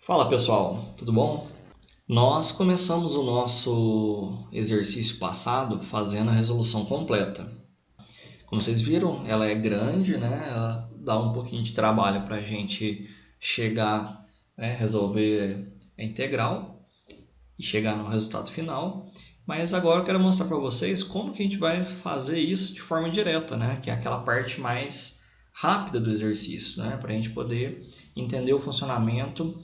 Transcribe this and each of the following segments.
Fala pessoal, tudo bom? Nós começamos o nosso exercício passado fazendo a resolução completa. Como vocês viram, ela é grande, né? Ela dá um pouquinho de trabalho para a gente chegar, né? Resolver a integral e chegar no resultado final. Mas agora eu quero mostrar para vocês como que a gente vai fazer isso de forma direta, né? Que é aquela parte mais rápida do exercício, né? Para a gente poder entender o funcionamento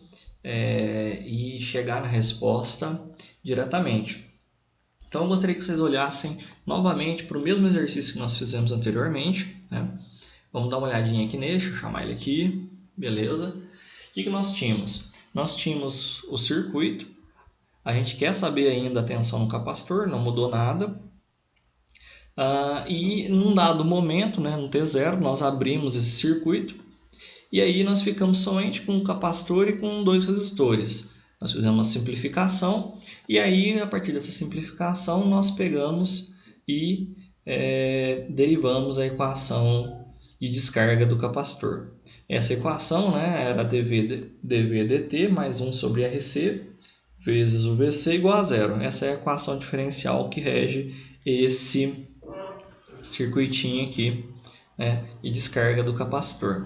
e chegar na resposta diretamente. Então eu gostaria que vocês olhassem novamente para o mesmo exercício que nós fizemos anteriormente, né? Vamos dar uma olhadinha aqui nele, deixa eu chamar ele aqui, beleza? O que nós tínhamos? Nós tínhamos o circuito, a gente quer saber ainda a tensão no capacitor, não mudou nada. E num dado momento, né, no T0, nós abrimos esse circuito e aí nós ficamos somente com um capacitor e com dois resistores. Nós fizemos uma simplificação e aí, a partir dessa simplificação, nós pegamos e derivamos a equação de descarga do capacitor. Essa equação, né, era dV/dt mais 1 sobre RC vezes o VC igual a zero. Essa é a equação diferencial que rege esse circuitinho aqui, né, de descarga do capacitor.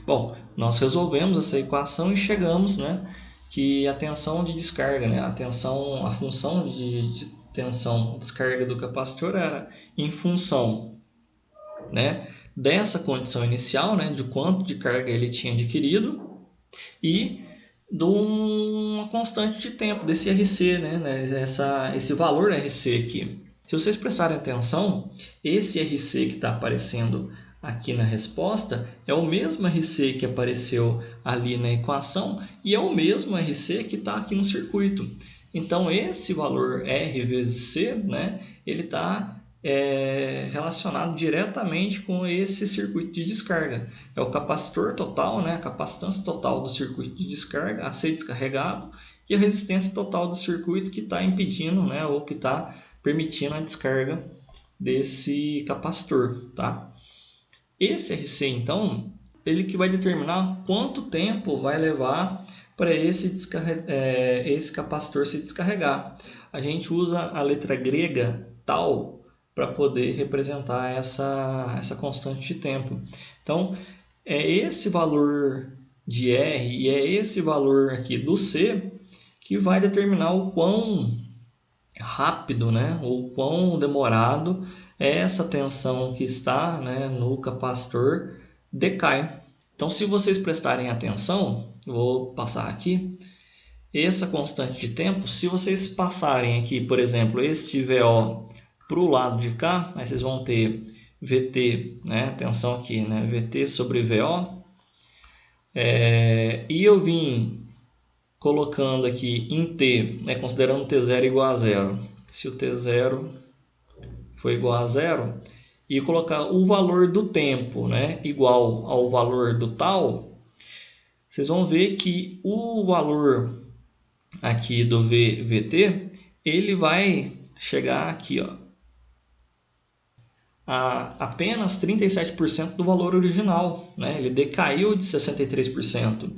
Bom, nós resolvemos essa equação e chegamos, né, que a tensão de descarga, né, a função de tensão de descarga do capacitor era em função, né, dessa condição inicial, né, de quanto de carga ele tinha adquirido e de uma constante de tempo, desse RC, né, esse valor RC aqui. Se vocês prestarem atenção, esse RC que está aparecendo aqui na resposta é o mesmo RC que apareceu ali na equação e é o mesmo RC que está aqui no circuito. Então, esse valor R vezes C, né, ele está relacionado diretamente com esse circuito de descarga. É o capacitor total, né, a capacitância total do circuito de descarga a ser descarregado e a resistência total do circuito que está impedindo, né, ou que está permitindo a descarga desse capacitor, tá? Esse RC, então, ele que vai determinar quanto tempo vai levar para esse capacitor se descarregar. A gente usa a letra grega tal para poder representar essa constante de tempo. Então, é esse valor de R e é esse valor aqui do C que vai determinar o quão rápido, né, ou quão demorado essa tensão que está, né, no capacitor decai. Então, se vocês prestarem atenção, eu vou passar aqui, essa constante de tempo, se vocês passarem aqui, por exemplo, este VO para o lado de cá, aí vocês vão ter VT, né, atenção aqui, né, VT sobre VO, e eu vim colocando aqui em T, né, considerando T0 igual a zero. Se o T0 for igual a zero, e colocar o valor do tempo, né, igual ao valor do tal, vocês vão ver que o valor aqui do VT, ele vai chegar aqui, ó, a apenas 37% do valor original, né? Ele decaiu de 63%.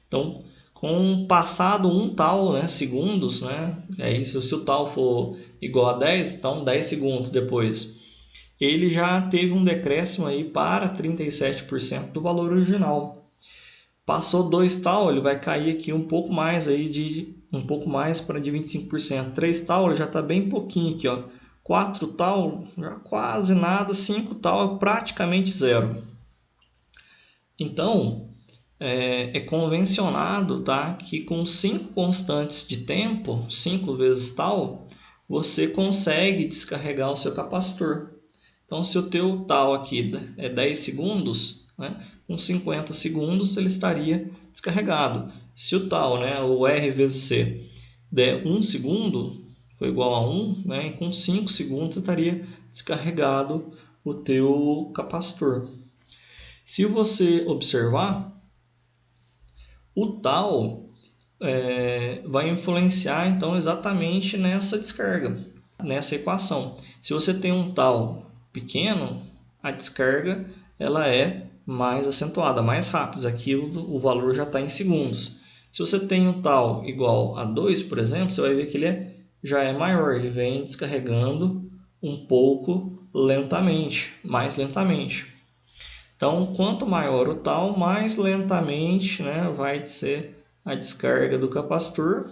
Então, com passado um tal, né, segundos, né, se o tal for igual a 10, então 10 segundos depois, ele já teve um decréscimo aí para 37% do valor original. Passou 2 tal, ele vai cair aqui um pouco mais para de 25%. 3 tal, ele já está bem pouquinho aqui, ó. 4 tal, já quase nada. 5 tal, praticamente zero. Então, é convencionado, tá, que com 5 constantes de tempo, 5 vezes tal, você consegue descarregar o seu capacitor. Então, se o teu tal aqui é 10 segundos, né, com 50 segundos ele estaria descarregado. Se o tal, né, o R vezes C, der 1 segundo, foi igual a 1, né, e com 5 segundos estaria descarregado o teu capacitor. Se você observar, o tal vai influenciar então exatamente nessa descarga, nessa equação. Se você tem um tal pequeno, a descarga ela é mais acentuada, mais rápida. Aqui o valor já está em segundos. Se você tem um tal igual a 2, por exemplo, você vai ver que ele já é maior, ele vem descarregando um pouco lentamente, mais lentamente. Então, quanto maior o tal, mais lentamente, né, vai ser a descarga do capacitor.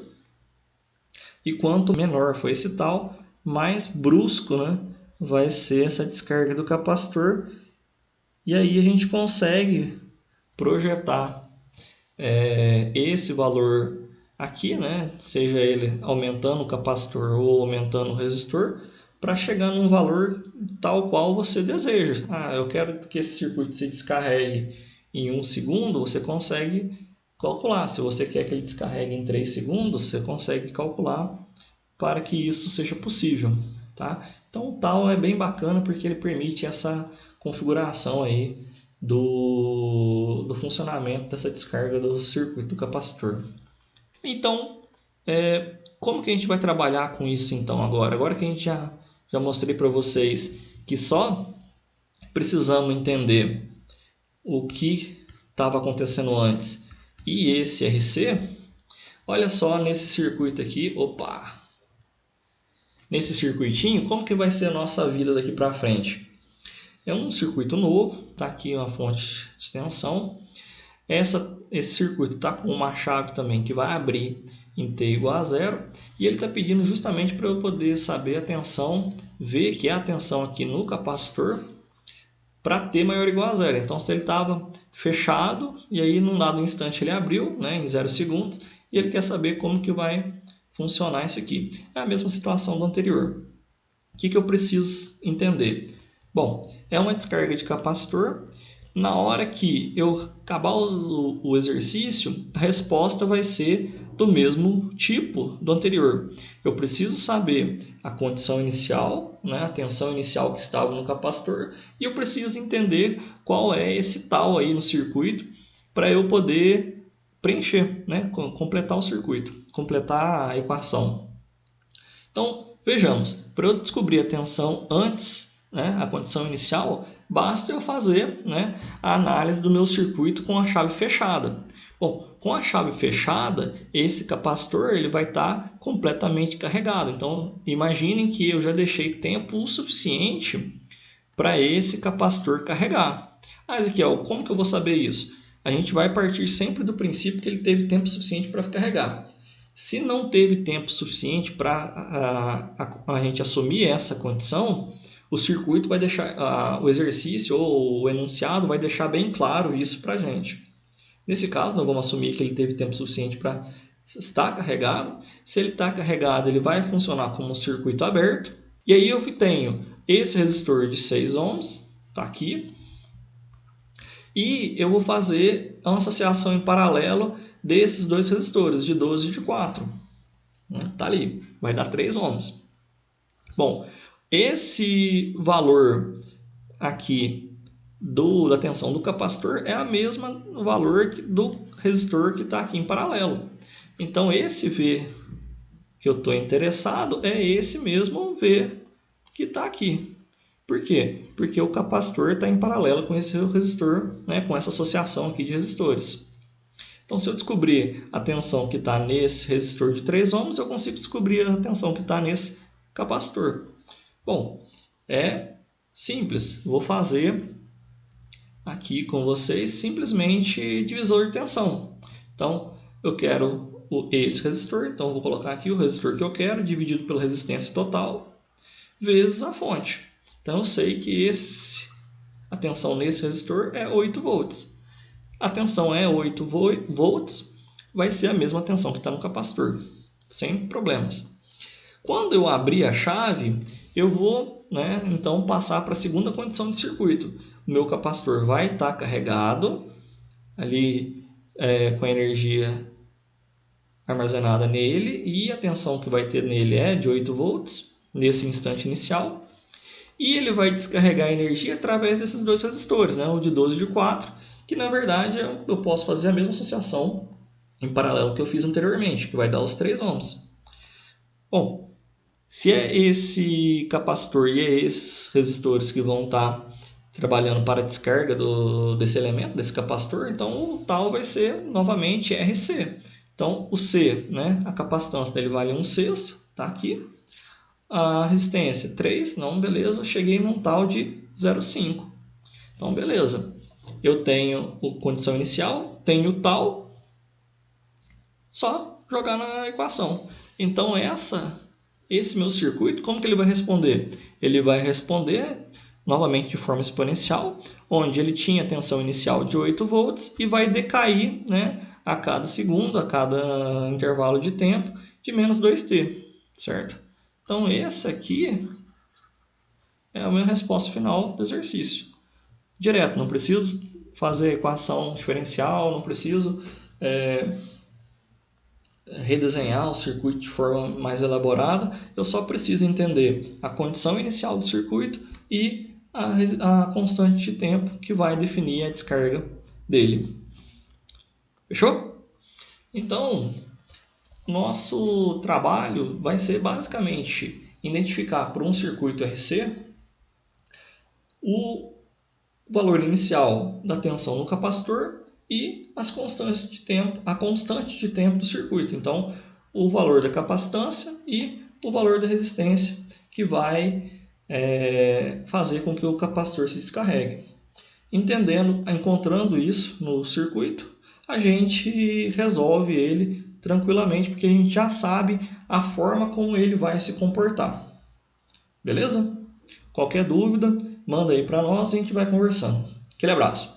E quanto menor for esse tal, mais brusco, né, vai ser essa descarga do capacitor. E aí a gente consegue projetar esse valor aqui, né, seja ele aumentando o capacitor ou aumentando o resistor, para chegar num valor tal qual você deseja. Eu quero que esse circuito se descarregue em 1 segundo, você consegue calcular. Se você quer que ele descarregue em 3 segundos, você consegue calcular para que isso seja possível. Tá? Então o tal é bem bacana porque ele permite essa configuração aí do funcionamento dessa descarga do circuito do capacitor. Então, como que a gente vai trabalhar com isso então agora? Agora que a gente já mostrei para vocês que só precisamos entender o que estava acontecendo antes e esse RC, olha só nesse circuito aqui, nesse circuitinho, como que vai ser a nossa vida daqui para frente? É um circuito novo, está aqui uma fonte de tensão. Esse circuito está com uma chave também que vai abrir em T igual a 0. E ele está pedindo justamente para eu poder saber a tensão, ver que é a tensão aqui no capacitor para T maior ou igual a 0. Então, se ele estava fechado, e aí num dado instante ele abriu, né, em 0 segundos, e ele quer saber como que vai funcionar isso aqui. É a mesma situação do anterior. O que eu preciso entender? Bom, é uma descarga de capacitor. Na hora que eu acabar o exercício, a resposta vai ser do mesmo tipo do anterior. Eu preciso saber a condição inicial, né, a tensão inicial que estava no capacitor, e eu preciso entender qual é esse tal aí no circuito para eu poder preencher, né, completar o circuito, completar a equação. Então, vejamos, para eu descobrir a tensão antes, né, a condição inicial, basta eu fazer, né, a análise do meu circuito com a chave fechada. Bom, com a chave fechada, esse capacitor ele vai estar completamente carregado. Então, imaginem que eu já deixei tempo suficiente para esse capacitor carregar. Ezequiel, como que eu vou saber isso? A gente vai partir sempre do princípio que ele teve tempo suficiente para carregar. Se não teve tempo suficiente para a gente assumir essa condição, o circuito vai deixar, o exercício ou o enunciado vai deixar bem claro isso para a gente. Nesse caso, nós vamos assumir que ele teve tempo suficiente para estar carregado. Se ele está carregado, ele vai funcionar como um circuito aberto. E aí eu tenho esse resistor de 6 ohms, está aqui, e eu vou fazer uma associação em paralelo desses dois resistores, de 12 e de 4. Está ali, vai dar 3 ohms. Bom, esse valor aqui da tensão do capacitor é a mesma valor do resistor que está aqui em paralelo. Então, esse V que eu estou interessado é esse mesmo V que está aqui. Por quê? Porque o capacitor está em paralelo com esse resistor, né, com essa associação aqui de resistores. Então, se eu descobrir a tensão que está nesse resistor de 3 ohms, eu consigo descobrir a tensão que está nesse capacitor. Bom, é simples. Vou fazer aqui com vocês simplesmente divisor de tensão. Então, eu quero esse resistor, então vou colocar aqui o resistor que eu quero, dividido pela resistência total, vezes a fonte. Então, eu sei que a tensão nesse resistor é 8 volts. A tensão é 8 volts, vai ser a mesma tensão que está no capacitor, sem problemas. Quando eu abrir a chave, eu vou, né, então passar para a segunda condição de circuito. O meu capacitor vai estar carregado, ali com a energia armazenada nele, e a tensão que vai ter nele é de 8 volts, nesse instante inicial. E ele vai descarregar a energia através desses dois resistores, né, o de 12 e de 4, que na verdade eu posso fazer a mesma associação em paralelo que eu fiz anteriormente, que vai dar os 3 ohms. Bom, se é esse capacitor e é esses resistores que vão estar trabalhando para a descarga desse elemento, desse capacitor, então o tal vai ser novamente RC. Então, o C, né, a capacitância dele vale 1/6, tá aqui. A resistência, 3, não, beleza, cheguei num tal de 0,5. Então, beleza, eu tenho a condição inicial, tenho tal, só jogar na equação. Então, esse meu circuito, como que ele vai responder? Ele vai responder novamente de forma exponencial, onde ele tinha tensão inicial de 8 volts e vai decair, né, a cada segundo, a cada intervalo de tempo, de menos 2t, certo? Então, esse aqui é a minha resposta final do exercício. Direto, não preciso fazer equação diferencial, não preciso redesenhar o circuito de forma mais elaborada, eu só preciso entender a condição inicial do circuito e a constante de tempo que vai definir a descarga dele. Fechou? Então, nosso trabalho vai ser basicamente identificar para um circuito RC o valor inicial da tensão no capacitor e as constantes de tempo, a constante de tempo do circuito. Então, o valor da capacitância e o valor da resistência que vai fazer com que o capacitor se descarregue. Encontrando isso no circuito, a gente resolve ele tranquilamente, porque a gente já sabe a forma como ele vai se comportar. Beleza? Qualquer dúvida, manda aí para nós e a gente vai conversando. Aquele abraço.